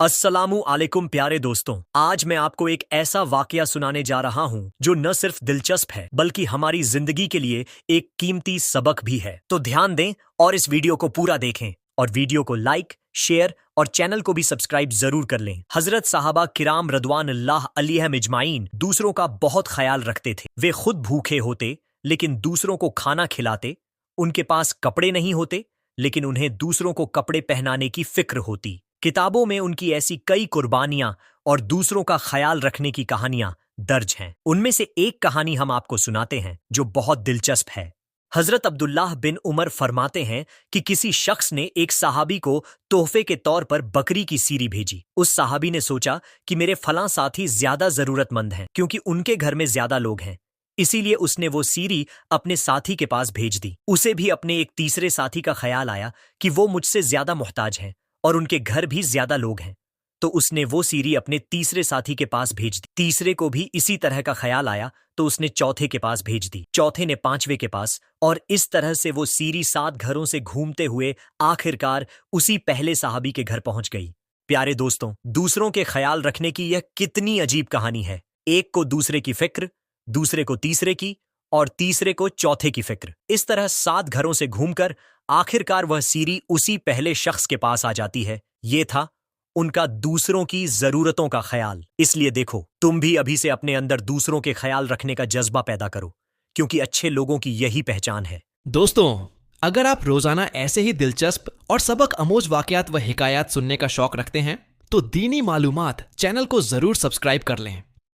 अस्सलामु अलैकुम प्यारे दोस्तों, आज मैं आपको एक ऐसा वाकया सुनाने जा रहा हूँ जो न सिर्फ दिलचस्प है बल्कि हमारी जिंदगी के लिए एक कीमती सबक भी है। तो ध्यान दें और इस वीडियो को पूरा देखें और वीडियो को लाइक, शेयर और चैनल को भी सब्सक्राइब जरूर कर लें। हजरत साहबा किराम रदवानुल्लाह अलैहिम अजमाइन दूसरों का बहुत ख्याल रखते थे। वे खुद भूखे होते लेकिन दूसरों को खाना खिलाते। उनके पास कपड़े नहीं होते लेकिन उन्हें दूसरों को कपड़े पहनाने की फिक्र होती। किताबों में उनकी ऐसी कई कुर्बानियां और दूसरों का ख्याल रखने की कहानियां दर्ज हैं। उनमें से एक कहानी हम आपको सुनाते हैं जो बहुत दिलचस्प है। हजरत अब्दुल्लाह बिन उमर फरमाते हैं कि किसी शख्स ने एक सहाबी को तोहफे के तौर पर बकरी की सीरी भेजी। उस सहाबी ने सोचा कि मेरे फलां साथी ज्यादा जरूरतमंद हैं क्योंकि उनके घर में ज्यादा लोग हैं, इसीलिए उसने वो सीरी अपने साथी के पास भेज दी। उसे भी अपने एक तीसरे साथी का ख्याल आया कि वो मुझसे ज्यादा मोहताज हैं और उनके घर भी ज्यादा लोग हैं, तो उसने वो सीरी अपने तीसरे साथी के पास भेज दी। तीसरे को भी इसी तरह का ख्याल आया तो उसने चौथे के पास भेज दी, चौथे ने पांचवे के पास, और इस तरह से वो सीरी 7 घरों से घूमते हुए आखिरकार उसी पहले साहबी के घर पहुंच गई। प्यारे दोस्तों, दूसरों के ख्याल रखने की यह कितनी अजीब कहानी है। एक को दूसरे की फिक्र, दूसरे को तीसरे की और तीसरे को चौथे की फिक्र। इस तरह 7 घरों से घूमकर आखिरकार वह सीरी उसी पहले शख्स के पास आ जाती है। ये था उनका दूसरों की जरूरतों का ख्याल। इसलिए देखो, तुम भी अभी से अपने अंदर दूसरों के ख्याल रखने का जज्बा पैदा करो, क्योंकि अच्छे लोगों की यही पहचान है। दोस्तों, अगर आप रोजाना ऐसे ही दिलचस्प और सबक आमोज वाकयात व हिकायात सुनने का शौक रखते हैं तो दीनी मालूमात चैनल को जरूर सब्सक्राइब कर लें।